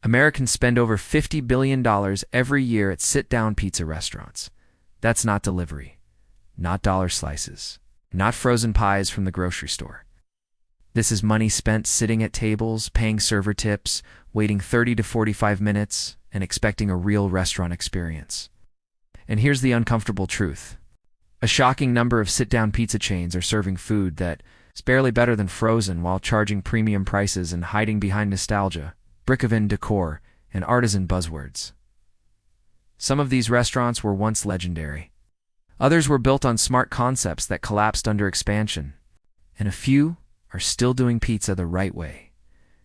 Americans spend over $50 billion every year at sit-down pizza restaurants. That's not delivery, not dollar slices, not frozen pies from the grocery store. This is money spent sitting at tables, paying server tips, waiting 30 to 45 minutes, and expecting a real restaurant experience. And here's the uncomfortable truth. A shocking number of sit-down pizza chains are serving food that is barely better than frozen while charging premium prices and hiding behind nostalgia, brick-oven decor, and artisan buzzwords. Some of these restaurants were once legendary. Others were built on smart concepts that collapsed under expansion. And a few are still doing pizza the right way,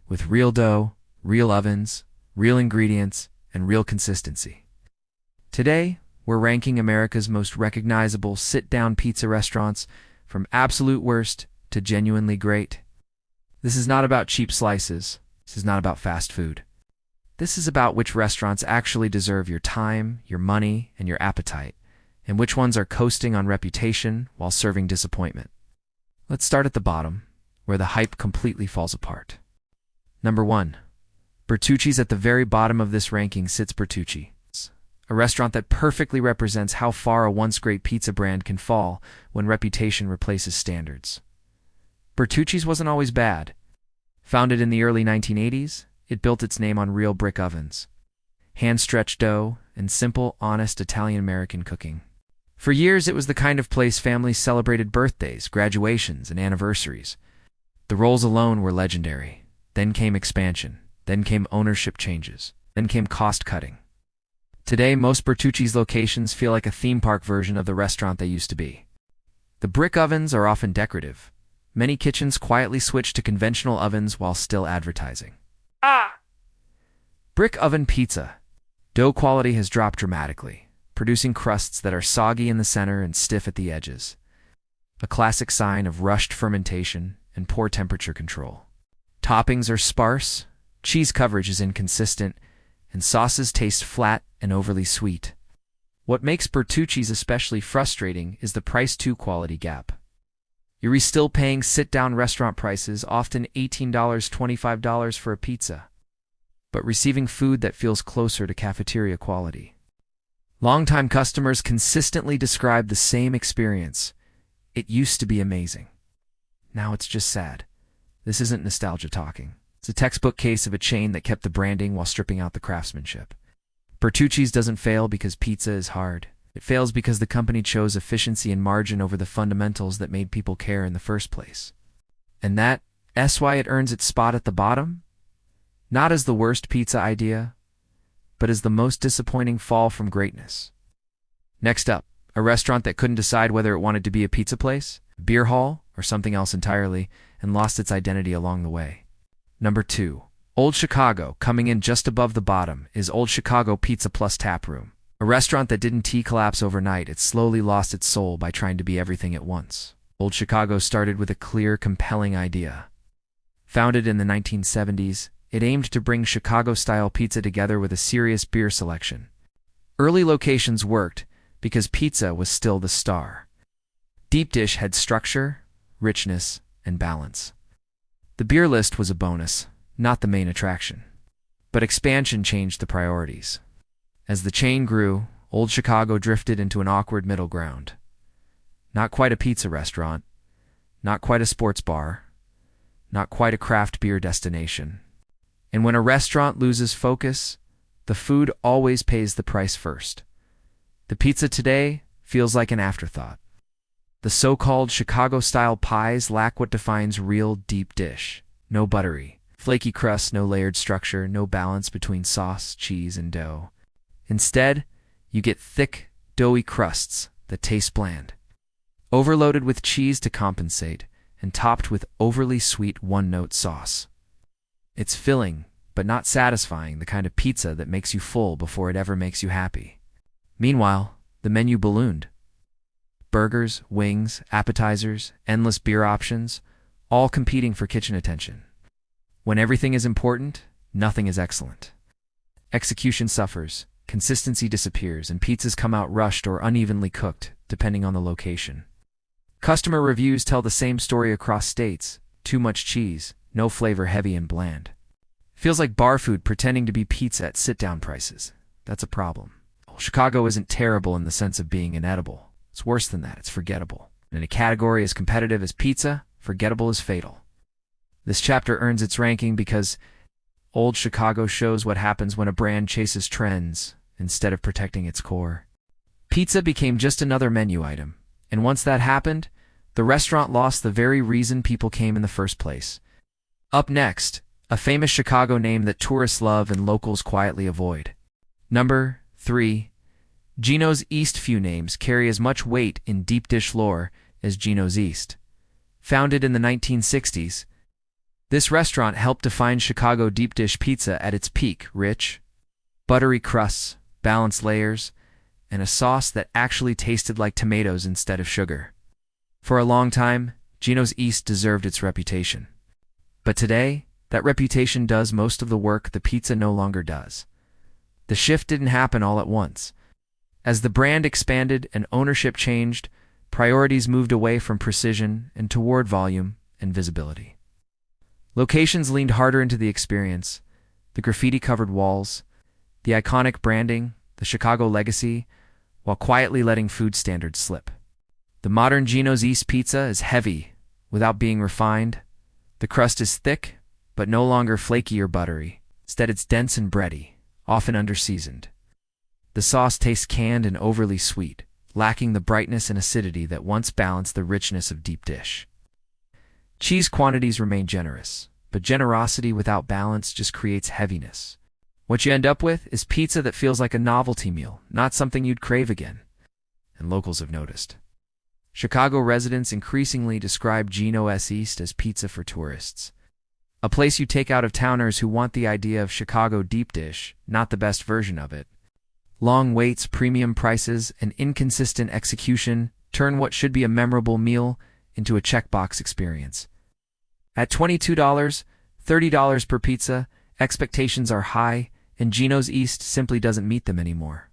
with real dough, real ovens, real ingredients, and real consistency. Today, we're ranking America's most recognizable sit-down pizza restaurants from absolute worst to genuinely great. This is not about cheap slices. This is not about fast food. This is about which restaurants actually deserve your time, your money, and your appetite, and which ones are coasting on reputation while serving disappointment. Let's start at the bottom, where the hype completely falls apart. Number 1. Bertucci's. At the very bottom of this ranking sits Bertucci, a restaurant that perfectly represents how far a once great pizza brand can fall when reputation replaces standards. Bertucci's wasn't always bad. Founded in the early 1980s, it built its name on real brick ovens, hand-stretched dough, and simple, honest Italian-American cooking. For years, it was the kind of place families celebrated birthdays, graduations, and anniversaries. The rolls alone were legendary. Then came expansion. Then came ownership changes. Then came cost-cutting. Today, most Bertucci's locations feel like a theme park version of the restaurant they used to be. The brick ovens are often decorative. Many kitchens quietly switch to conventional ovens while still advertising. Brick oven pizza. Dough quality has dropped dramatically, producing crusts that are soggy in the center and stiff at the edges. A classic sign of rushed fermentation and poor temperature control. Toppings are sparse, cheese coverage is inconsistent, and sauces taste flat and overly sweet. What makes Bertucci's especially frustrating is the price-to-quality gap. You're still paying sit-down restaurant prices, often $18, $25 for a pizza, but receiving food that feels closer to cafeteria quality. Longtime customers consistently describe the same experience. It used to be amazing. Now it's just sad. This isn't nostalgia talking. It's a textbook case of a chain that kept the branding while stripping out the craftsmanship. Bertucci's doesn't fail because pizza is hard. It fails because the company chose efficiency and margin over the fundamentals that made people care in the first place. And that's why it earns its spot at the bottom? Not as the worst pizza idea, but as the most disappointing fall from greatness. Next up, a restaurant that couldn't decide whether it wanted to be a pizza place, a beer hall, or something else entirely, and lost its identity along the way. Number 2. Old Chicago. Coming in just above the bottom is Old Chicago Pizza Plus Tap Room. A restaurant that didn't collapse overnight. It slowly lost its soul by trying to be everything at once. Old Chicago started with a clear, compelling idea. Founded in the 1970s, it aimed to bring Chicago-style pizza together with a serious beer selection. Early locations worked because pizza was still the star. Deep dish had structure, richness, and balance. The beer list was a bonus, not the main attraction. But expansion changed the priorities. As the chain grew, Old Chicago drifted into an awkward middle ground. Not quite a pizza restaurant, not quite a sports bar, not quite a craft beer destination. And when a restaurant loses focus, the food always pays the price first. The pizza today feels like an afterthought. The so-called Chicago-style pies lack what defines real deep dish. No buttery, flaky crust, no layered structure, no balance between sauce, cheese, and dough. Instead, you get thick, doughy crusts that taste bland, overloaded with cheese to compensate, and topped with overly sweet one-note sauce. It's filling, but not satisfying, the kind of pizza that makes you full before it ever makes you happy. Meanwhile, the menu ballooned. Burgers, wings, appetizers, endless beer options, all competing for kitchen attention. When everything is important, nothing is excellent. Execution suffers, consistency disappears, and pizzas come out rushed or unevenly cooked, depending on the location. Customer reviews tell the same story across states: too much cheese, no flavor, heavy and bland. Feels like bar food pretending to be pizza at sit-down prices. That's a problem. Chicago isn't terrible in the sense of being inedible. It's worse than that. It's forgettable. In a category as competitive as pizza, forgettable is fatal. This chapter earns its ranking because Old Chicago shows what happens when a brand chases trends instead of protecting its core. Pizza became just another menu item, and once that happened, the restaurant lost the very reason people came in the first place. Up next, a famous Chicago name that tourists love and locals quietly avoid. Number 3. Geno's East. Few names carry as much weight in deep dish lore as Geno's East. Founded in the 1960s, this restaurant helped define Chicago deep dish pizza at its peak: rich, buttery crusts, balanced layers, and a sauce that actually tasted like tomatoes instead of sugar. For a long time, Geno's East deserved its reputation. But today, that reputation does most of the work the pizza no longer does. The shift didn't happen all at once. As the brand expanded and ownership changed, priorities moved away from precision and toward volume and visibility. Locations leaned harder into the experience: the graffiti-covered walls, the iconic branding, the Chicago legacy, while quietly letting food standards slip. The modern Geno's East pizza is heavy without being refined. The crust is thick, but no longer flaky or buttery. Instead, it's dense and bready, often under-seasoned. The sauce tastes canned and overly sweet, lacking the brightness and acidity that once balanced the richness of deep dish. Cheese quantities remain generous, but generosity without balance just creates heaviness. What you end up with is pizza that feels like a novelty meal, not something you'd crave again. And locals have noticed. Chicago residents increasingly describe Geno's East as pizza for tourists. A place you take out-of-towners who want the idea of Chicago deep dish, not the best version of it. Long waits, premium prices, and inconsistent execution turn what should be a memorable meal into a checkbox experience. At $22, $30 per pizza, expectations are high, and Geno's East simply doesn't meet them anymore.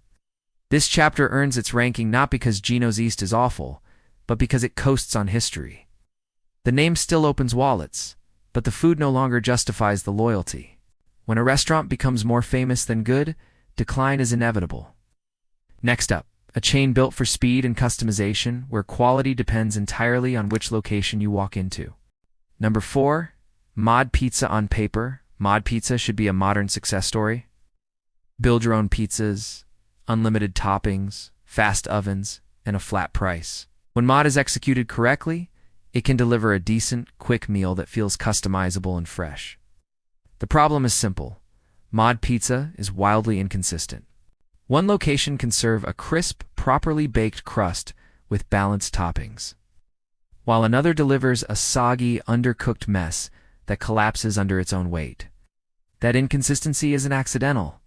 This chapter earns its ranking not because Geno's East is awful, but because it coasts on history. The name still opens wallets, but the food no longer justifies the loyalty. When a restaurant becomes more famous than good, decline is inevitable. Next up, a chain built for speed and customization, where quality depends entirely on which location you walk into. Number 4, Mod Pizza. On paper, Mod Pizza should be a modern success story. Build your own pizzas, unlimited toppings, fast ovens, and a flat price. When Mod is executed correctly, it can deliver a decent, quick meal that feels customizable and fresh. The problem is simple. Mod Pizza is wildly inconsistent. One location can serve a crisp, properly baked crust with balanced toppings, while another delivers a soggy, undercooked mess that collapses under its own weight. That inconsistency isn't accidental.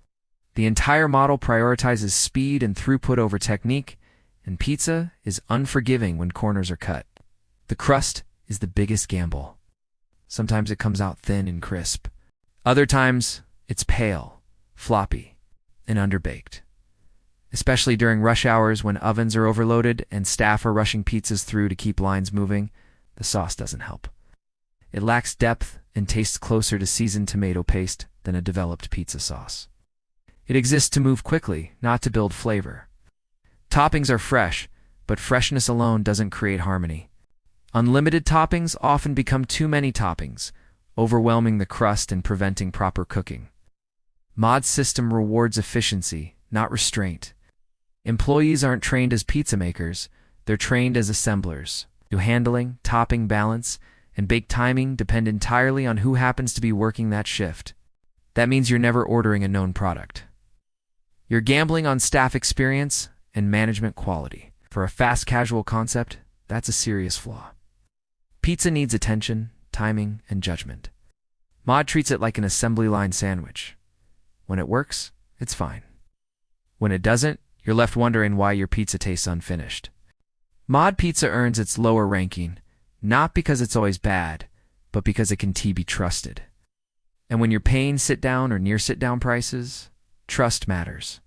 The entire model prioritizes speed and throughput over technique, and pizza is unforgiving when corners are cut. The crust is the biggest gamble. Sometimes it comes out thin and crisp. Other times, it's pale, floppy, and underbaked. Especially during rush hours when ovens are overloaded and staff are rushing pizzas through to keep lines moving, the sauce doesn't help. It lacks depth and tastes closer to seasoned tomato paste than a developed pizza sauce. It exists to move quickly, not to build flavor. Toppings are fresh, but freshness alone doesn't create harmony. Unlimited toppings often become too many toppings, overwhelming the crust and preventing proper cooking. Mod's system rewards efficiency, not restraint. Employees aren't trained as pizza makers, they're trained as assemblers. New handling, topping balance, and bake timing depend entirely on who happens to be working that shift. That means you're never ordering a known product. You're gambling on staff experience and management quality. For a fast casual concept, that's a serious flaw. Pizza needs attention, timing, and judgment. Mod treats it like an assembly line sandwich. When it works, it's fine. When it doesn't, you're left wondering why your pizza tastes unfinished. Mod Pizza earns its lower ranking, not because it's always bad, but because it can be trusted. And when you're paying sit-down or near sit-down prices, trust matters.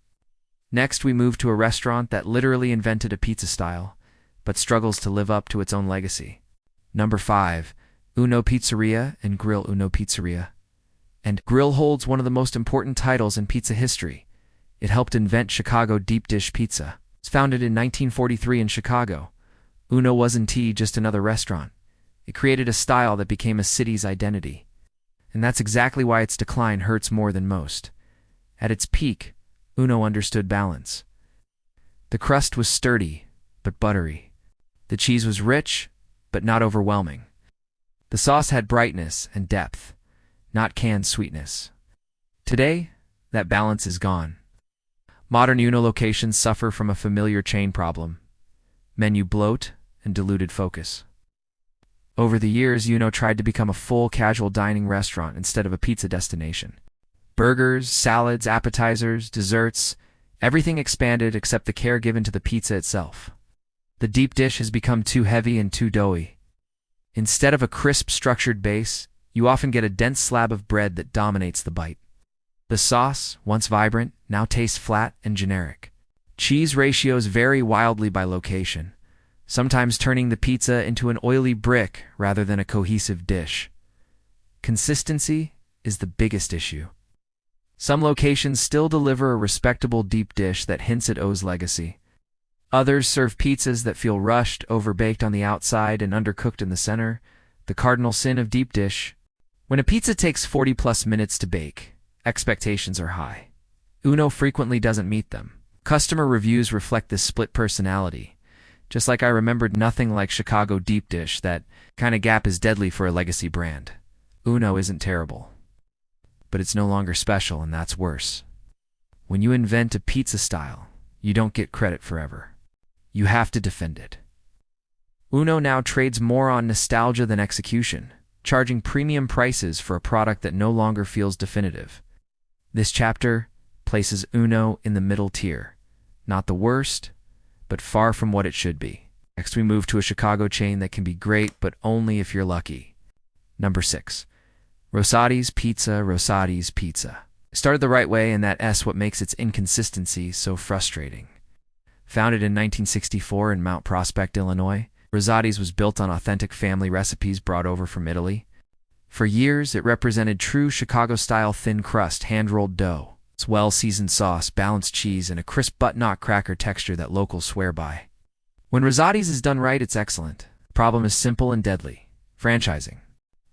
Next, we move to a restaurant that literally invented a pizza style, but struggles to live up to its own legacy. Number 5, Uno Pizzeria and Grill. Uno Pizzeria, And grill holds one of the most important titles in pizza history. It helped invent Chicago deep dish pizza. It was founded in 1943 in Chicago. Uno wasn't just another restaurant. It created a style that became a city's identity. And that's exactly why its decline hurts more than most. At its peak, Uno understood balance. The crust was sturdy, but buttery. The cheese was rich, but not overwhelming. The sauce had brightness and depth, not canned sweetness. Today, that balance is gone. Modern Uno locations suffer from a familiar chain problem: menu bloat and diluted focus. Over the years, Uno tried to become a full casual dining restaurant instead of a pizza destination. Burgers, salads, appetizers, desserts, everything expanded except the care given to the pizza itself. The deep dish has become too heavy and too doughy. Instead of a crisp, structured base, you often get a dense slab of bread that dominates the bite. The sauce, once vibrant, now tastes flat and generic. Cheese ratios vary wildly by location, sometimes turning the pizza into an oily brick rather than a cohesive dish. Consistency is the biggest issue. Some locations still deliver a respectable deep dish that hints at O's legacy. Others serve pizzas that feel rushed, overbaked on the outside and undercooked in the center, the cardinal sin of deep dish. When a pizza takes 40+ minutes to bake, expectations are high. Uno frequently doesn't meet them. Customer reviews reflect this split personality. Just like I remembered nothing like Chicago deep dish, that kind of gap is deadly for a legacy brand. Uno isn't terrible, but it's no longer special, and that's worse. When you invent a pizza style, you don't get credit forever. You have to defend it. Uno now trades more on nostalgia than execution, charging premium prices for a product that no longer feels definitive. This chapter places Uno in the middle tier, not the worst, but far from what it should be. Next, we move to a Chicago chain that can be great, but only if you're lucky. Number 6. Rosati's Pizza. Rosati's Pizza. Started the right way, and that's what makes its inconsistency so frustrating. Founded in 1964 in Mount Prospect, Illinois, Rosati's was built on authentic family recipes brought over from Italy. For years, it represented true Chicago-style thin crust, hand-rolled dough, its well-seasoned sauce, balanced cheese, and a crisp butternut cracker texture that locals swear by. When Rosati's is done right, it's excellent. The problem is simple and deadly: franchising.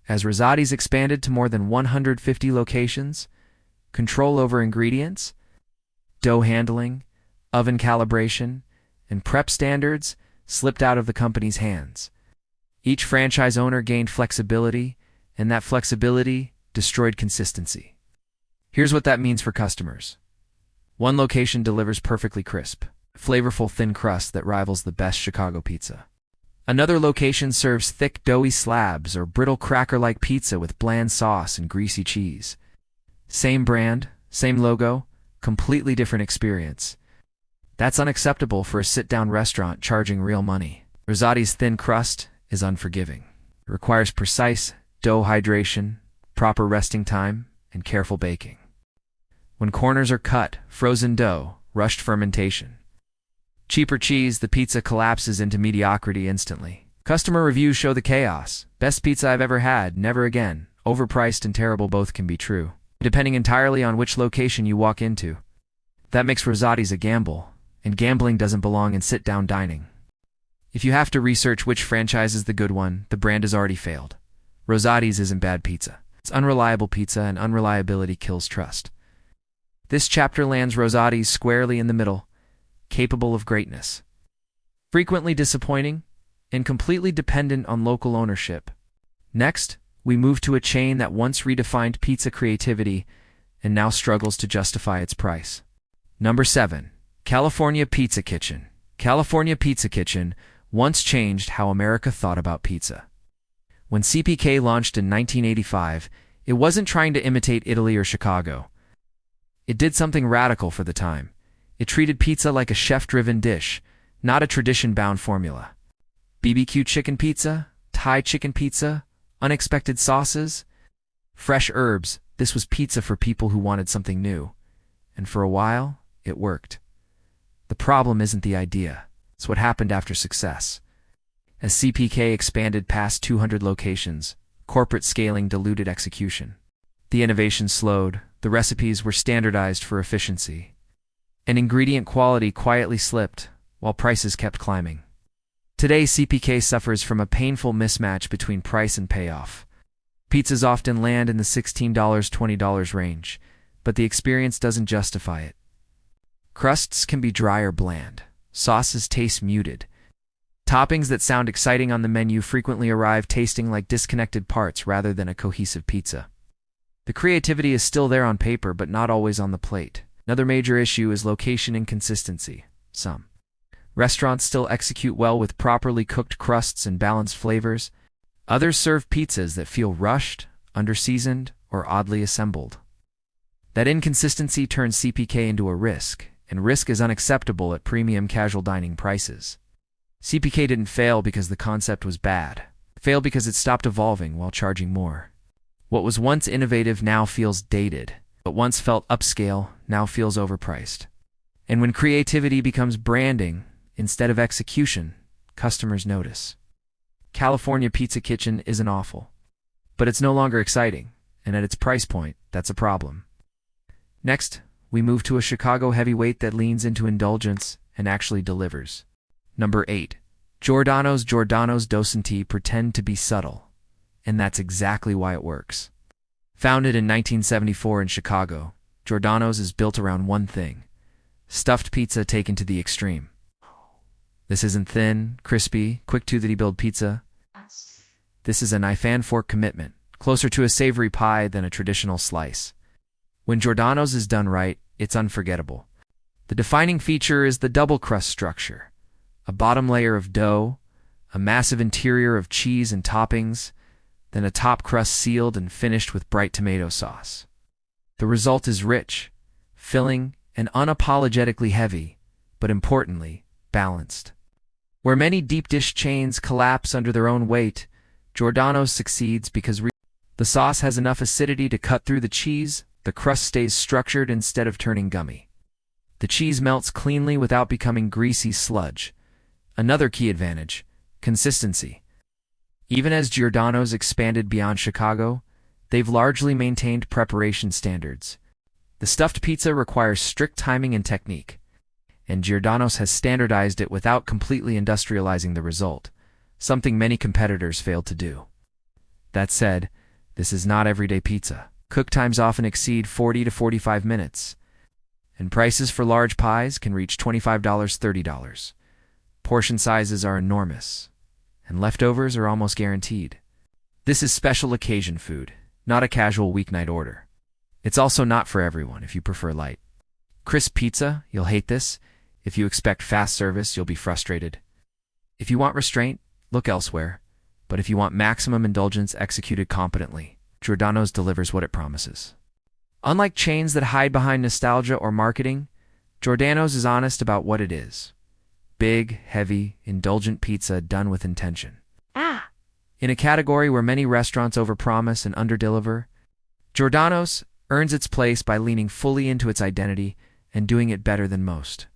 As Rosati's expanded to more than 150 locations, control over ingredients, dough handling, oven calibration, and prep standards slipped out of the company's hands. Each franchise owner gained flexibility, and that flexibility destroyed consistency. Here's what that means for customers. One location delivers perfectly crisp, flavorful thin crust that rivals the best Chicago pizza. Another location serves thick, doughy slabs or brittle cracker-like pizza with bland sauce and greasy cheese. Same brand, same logo, completely different experience. That's unacceptable for a sit-down restaurant charging real money. Rosati's thin crust is unforgiving. It requires precise dough hydration, proper resting time, and careful baking. When corners are cut, frozen dough, rushed fermentation. Cheaper cheese, the pizza collapses into mediocrity instantly. Customer reviews show the chaos. Best pizza I've ever had, never again. Overpriced and terrible, both can be true, depending entirely on which location you walk into. That makes Rosati's a gamble, and gambling doesn't belong in sit-down dining. If you have to research which franchise is the good one, the brand has already failed. Rosati's isn't bad pizza. It's unreliable pizza, and unreliability kills trust. This chapter lands Rosati's squarely in the middle, capable of greatness. Frequently disappointing, and completely dependent on local ownership. Next, we move to a chain that once redefined pizza creativity and now struggles to justify its price. Number 7. California Pizza Kitchen. California Pizza Kitchen once changed how America thought about pizza. When CPK launched in 1985, it wasn't trying to imitate Italy or Chicago. It did something radical for the time. It treated pizza like a chef-driven dish, not a tradition-bound formula. BBQ chicken pizza, Thai chicken pizza, unexpected sauces, fresh herbs. This was pizza for people who wanted something new. And for a while, it worked. The problem isn't the idea. It's what happened after success. As CPK expanded past 200 locations, corporate scaling diluted execution. The innovation slowed, the recipes were standardized for efficiency, and ingredient quality quietly slipped while prices kept climbing. Today, CPK suffers from a painful mismatch between price and payoff. Pizzas often land in the $16, $20 range, but the experience doesn't justify it. Crusts can be dry or bland. Sauces taste muted. Toppings that sound exciting on the menu frequently arrive tasting like disconnected parts rather than a cohesive pizza. The creativity is still there on paper, but not always on the plate. Another major issue is location inconsistency. Some restaurants still execute well with properly cooked crusts and balanced flavors. Others serve pizzas that feel rushed, under-seasoned, or oddly assembled. That inconsistency turns CPK into a risk, and risk is unacceptable at premium casual dining prices. CPK didn't fail because the concept was bad. It failed because it stopped evolving while charging more. What was once innovative now feels dated. What once felt upscale now feels overpriced. And when creativity becomes branding instead of execution, customers notice. California Pizza Kitchen isn't awful, but it's no longer exciting, and at its price point, that's a problem. Next, we move to a Chicago heavyweight that leans into indulgence and actually delivers. Number 8. Giordano's Docenti pretend to be subtle, and that's exactly why it works. Founded in 1974 in Chicago, Giordano's is built around one thing: stuffed pizza taken to the extreme. This isn't thin, crispy, quick-to-the-build pizza. This is a knife and fork commitment, closer to a savory pie than a traditional slice. When Giordano's is done right, it's unforgettable. The defining feature is the double crust structure. A bottom layer of dough, a massive interior of cheese and toppings, then a top crust sealed and finished with bright tomato sauce. The result is rich, filling, and unapologetically heavy, but importantly, balanced. Where many deep dish chains collapse under their own weight, Giordano's succeeds because the sauce has enough acidity to cut through the cheese, the crust stays structured instead of turning gummy. The cheese melts cleanly without becoming greasy sludge. Another key advantage: consistency. Even as Giordano's expanded beyond Chicago, they've largely maintained preparation standards. The stuffed pizza requires strict timing and technique, and Giordano's has standardized it without completely industrializing the result, something many competitors failed to do. That said, this is not everyday pizza. Cook times often exceed 40 to 45 minutes, and prices for large pies can reach $25, $30. Portion sizes are enormous, and leftovers are almost guaranteed. This is special occasion food, not a casual weeknight order. It's also not for everyone if you prefer light. Crisp pizza, you'll hate this. If you expect fast service, you'll be frustrated. If you want restraint, look elsewhere. But if you want maximum indulgence executed competently, Giordano's delivers what it promises. Unlike chains that hide behind nostalgia or marketing, Giordano's is honest about what it is. Big, heavy, indulgent pizza done with intention. In a category where many restaurants overpromise and underdeliver, Giordano's earns its place by leaning fully into its identity and doing it better than most.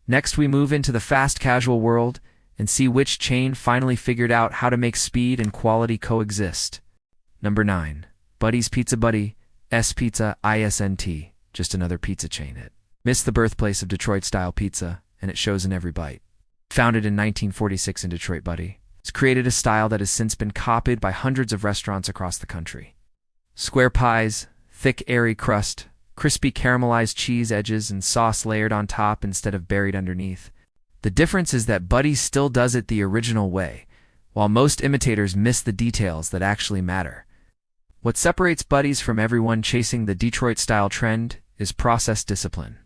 Next, we move into the fast casual world and see which chain finally figured out how to make speed and quality coexist. Number 9. Buddy's Pizza. Buddy, S-Pizza, ISNT, just another pizza chain hit. Missed the birthplace of Detroit-style pizza, and it shows in every bite. Founded in 1946 in Detroit, Buddy has created a style that has since been copied by hundreds of restaurants across the country. Square pies, thick airy crust, crispy caramelized cheese edges, and sauce layered on top instead of buried underneath. The difference is that Buddy still does it the original way, while most imitators miss the details that actually matter. What separates Buddy's from everyone chasing the Detroit-style trend is process discipline.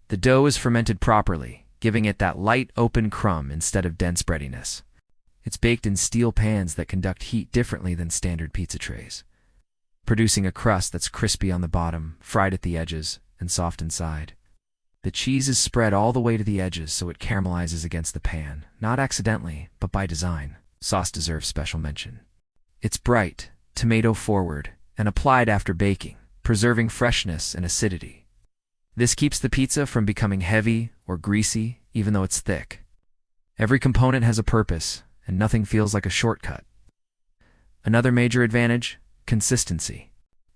The dough is fermented properly, giving it that light, open crumb instead of dense breadiness. It's baked in steel pans that conduct heat differently than standard pizza trays, producing a crust that's crispy on the bottom, fried at the edges, and soft inside. The cheese is spread all the way to the edges so it caramelizes against the pan, not accidentally, but by design. Sauce deserves special mention. It's bright, tomato-forward, and applied after baking, preserving freshness and acidity. This keeps the pizza from becoming heavy or greasy, even though it's thick. Every component has a purpose, and nothing feels like a shortcut. Another major advantage: consistency.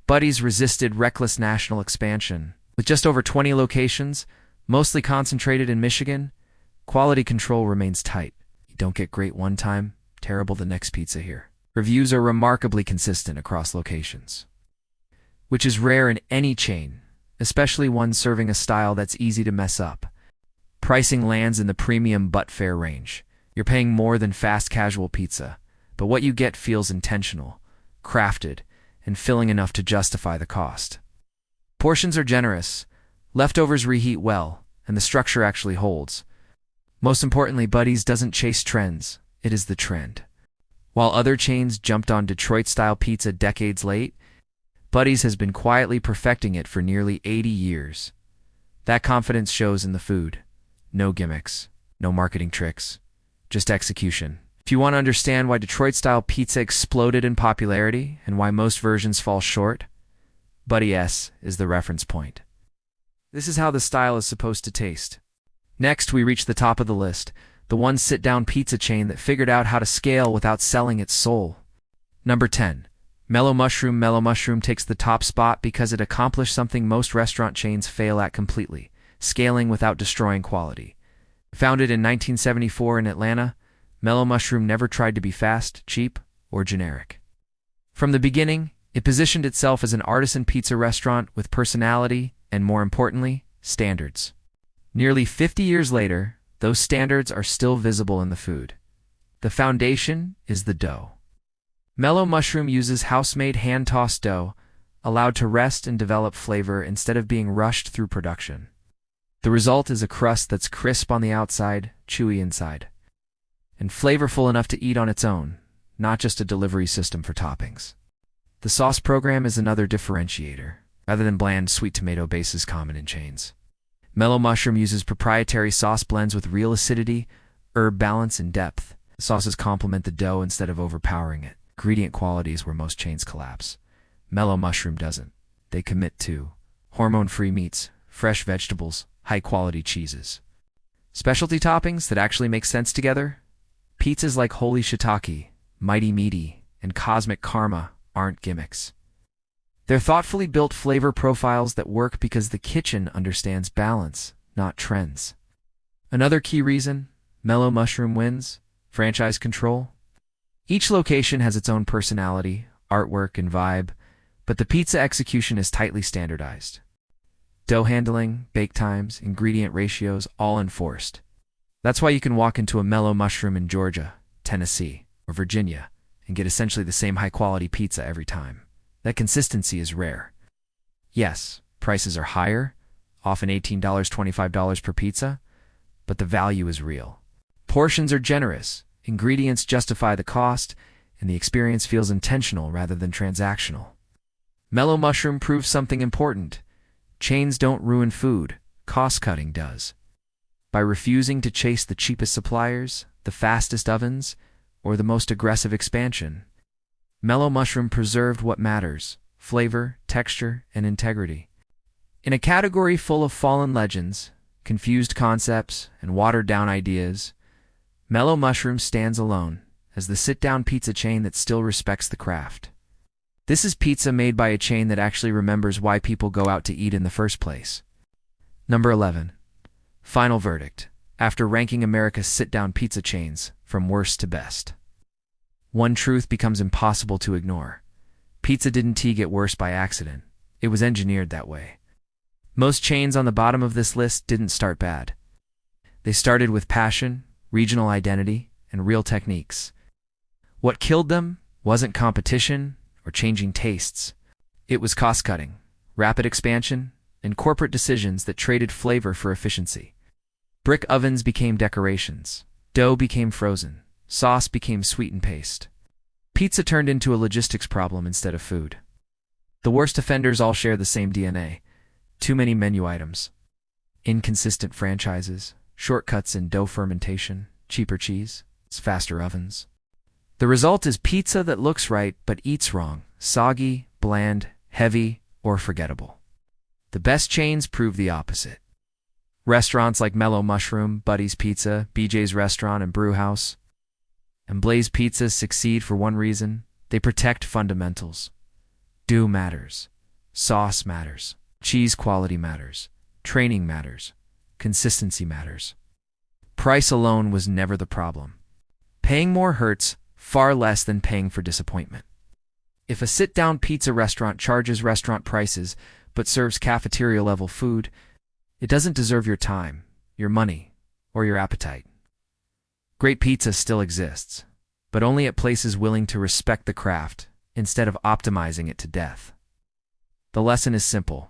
Buddy's resisted reckless national expansion. With just over 20 locations, mostly concentrated in Michigan, quality control remains tight. You don't get great one time, terrible the next pizza here. Reviews are remarkably consistent across locations, which is rare in any chain, especially one serving a style that's easy to mess up. Pricing lands in the premium but fair range. You're paying more than fast casual pizza, but what you get feels intentional, crafted, and filling enough to justify the cost. Portions are generous, leftovers reheat well, and the structure actually holds. Most importantly, Buddy's doesn't chase trends, it is the trend. While other chains jumped on Detroit-style pizza decades late, Buddy's has been quietly perfecting it for nearly 80 years. That confidence shows in the food. No gimmicks, no marketing tricks, just execution. If you want to understand why Detroit-style pizza exploded in popularity and why most versions fall short, Buddy's is the reference point. This is how the style is supposed to taste. Next, we reach the top of the list, the one sit-down pizza chain that figured out how to scale without selling its soul. Number 10. Mellow Mushroom. Mellow Mushroom takes the top spot because it accomplished something most restaurant chains fail at completely: scaling without destroying quality. Founded in 1974 in Atlanta, Mellow Mushroom never tried to be fast, cheap, or generic. From the beginning, it positioned itself as an artisan pizza restaurant with personality and, more importantly, standards. Nearly 50 years later, those standards are still visible in the food. The foundation is the dough. Mellow Mushroom uses house-made hand-tossed dough, allowed to rest and develop flavor instead of being rushed through production. The result is a crust that's crisp on the outside, chewy inside, and flavorful enough to eat on its own, not just a delivery system for toppings. The sauce program is another differentiator, rather than bland sweet tomato bases common in chains. Mellow Mushroom uses proprietary sauce blends with real acidity, herb balance, and depth. The sauces complement the dough instead of overpowering it. Ingredient quality is where most chains collapse. Mellow Mushroom doesn't. They commit to hormone-free meats, fresh vegetables, high-quality cheeses. Specialty toppings that actually make sense together? Pizzas like Holy Shiitake, Mighty Meaty, and Cosmic Karma aren't gimmicks. They're thoughtfully built flavor profiles that work because the kitchen understands balance, not trends. Another key reason Mellow Mushroom wins: franchise control. Each location has its own personality, artwork, and vibe, but the pizza execution is tightly standardized. Dough handling, bake times, ingredient ratios, all enforced. That's why you can walk into a Mellow Mushroom in Georgia, Tennessee, or Virginia and get essentially the same high-quality pizza every time. That consistency is rare. Yes, prices are higher, often $18, $25 per pizza, but the value is real. Portions are generous, ingredients justify the cost, and the experience feels intentional rather than transactional. Mellow Mushroom proves something important. Chains don't ruin food, cost-cutting does. By refusing to chase the cheapest suppliers, the fastest ovens, or the most aggressive expansion, Mellow Mushroom preserved what matters: flavor, texture, and integrity. In a category full of fallen legends, confused concepts, and watered-down ideas, Mellow Mushroom stands alone as the sit-down pizza chain that still respects the craft. This is pizza made by a chain that actually remembers why people go out to eat in the first place. Number 11. Final verdict, after ranking America's sit-down pizza chains from worst to best. One truth becomes impossible to ignore. Pizza didn't get worse by accident. It was engineered that way. Most chains on the bottom of this list didn't start bad. They started with passion, regional identity, and real techniques. What killed them wasn't competition or changing tastes. It was cost-cutting, rapid expansion, and corporate decisions that traded flavor for efficiency. Brick ovens became decorations. Dough became frozen. Sauce became sweetened paste. Pizza turned into a logistics problem instead of food. The worst offenders all share the same DNA: too many menu items, inconsistent franchises, shortcuts in dough fermentation, cheaper cheese, faster ovens. The result is pizza that looks right but eats wrong: soggy, bland, heavy, or forgettable. The best chains prove the opposite. Restaurants like Mellow Mushroom, Buddy's Pizza, BJ's Restaurant, and Brewhouse, and Blaze Pizza succeed for one reason: they protect fundamentals. Dough matters. Sauce matters. Cheese quality matters. Training matters. Consistency matters. Price alone was never the problem. Paying more hurts far less than paying for disappointment. If a sit-down pizza restaurant charges restaurant prices but serves cafeteria-level food, it doesn't deserve your time, your money, or your appetite. Great pizza still exists, but only at places willing to respect the craft instead of optimizing it to death. The lesson is simple.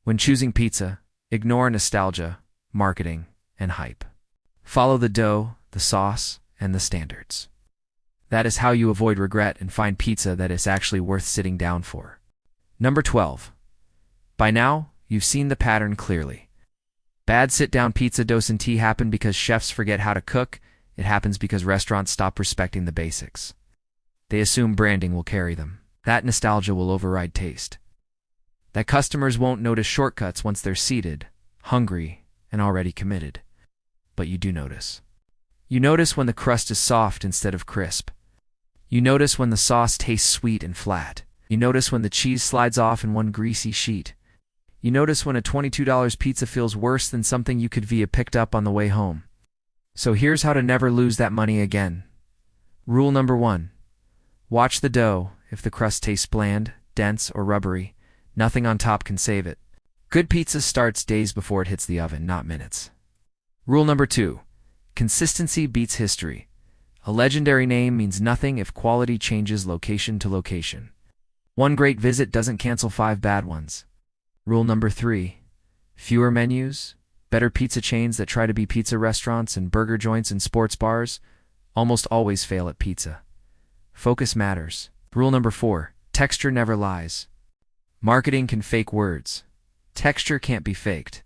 When choosing pizza, ignore nostalgia, marketing, and hype. Follow the dough, the sauce, and the standards. That is how you avoid regret and find pizza that is actually worth sitting down for. Number 12. By now, you've seen the pattern clearly. Bad sit-down pizza doesn't happen because chefs forget how to cook. It happens because restaurants stop respecting the basics. They assume branding will carry them. That nostalgia will override taste. That customers won't notice shortcuts once they're seated, hungry, and already committed. But you do notice. You notice when the crust is soft instead of crisp. You notice when the sauce tastes sweet and flat. You notice when the cheese slides off in one greasy sheet. You notice when a $22 pizza feels worse than something you could have picked up on the way home. So here's how to never lose that money again. Rule number 1. Watch the dough. If the crust tastes bland, dense, or rubbery, nothing on top can save it. Good pizza starts days before it hits the oven, not minutes. Rule number 2. Consistency beats history. A legendary name means nothing if quality changes location to location. One great visit doesn't cancel 5 bad ones. Rule number 3. Fewer menus, better pizza chains that try to be pizza restaurants and burger joints and sports bars almost always fail at pizza. Focus matters. Rule number 4. Texture never lies. Marketing can fake words. Texture can't be faked.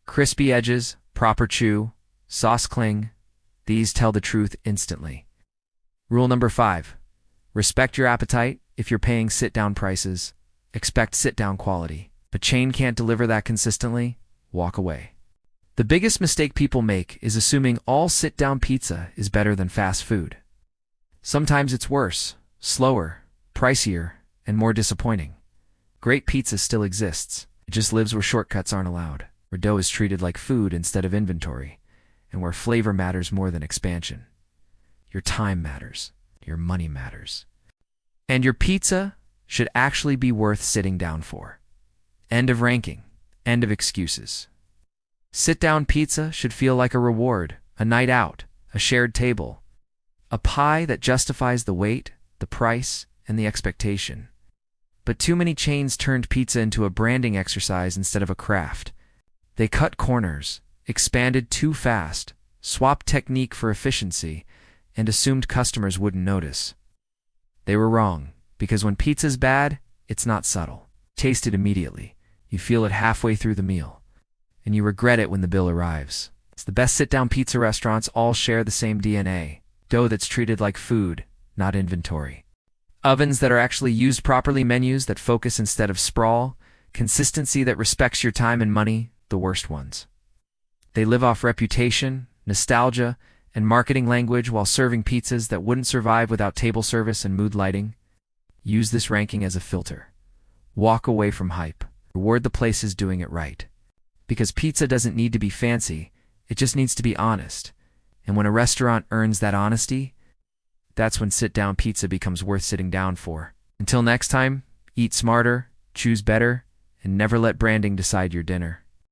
Crispy edges, proper chew, sauce cling, these tell the truth instantly. Rule number 5. Respect your appetite. If you're paying sit-down prices, expect sit-down quality. If a chain can't deliver that consistently, walk away. The biggest mistake people make is assuming all sit-down pizza is better than fast food. Sometimes it's worse, slower, pricier, and more disappointing. Great pizza still exists. It just lives where shortcuts aren't allowed, where dough is treated like food instead of inventory, and where flavor matters more than expansion. Your time matters. Your money matters. And your pizza should actually be worth sitting down for. End of ranking. End of excuses. Sit-down pizza should feel like a reward, a night out, a shared table, a pie that justifies the wait, the price, and the expectation. But too many chains turned pizza into a branding exercise instead of a craft. They cut corners, expanded too fast, swapped technique for efficiency, and assumed customers wouldn't notice. They were wrong, because when pizza's bad, it's not subtle. Taste it immediately. You feel it halfway through the meal, and you regret it when the bill arrives. The best sit-down pizza restaurants all share the same DNA. Dough that's treated like food, not inventory. Ovens that are actually used properly, menus that focus instead of sprawl, consistency that respects your time and money, the worst ones. They live off reputation, nostalgia, and marketing language while serving pizzas that wouldn't survive without table service and mood lighting. Use this ranking as a filter. Walk away from hype. Reward the places doing it right. Because pizza doesn't need to be fancy, it just needs to be honest. And when a restaurant earns that honesty, that's when sit-down pizza becomes worth sitting down for. Until next time, eat smarter, choose better, and never let branding decide your dinner.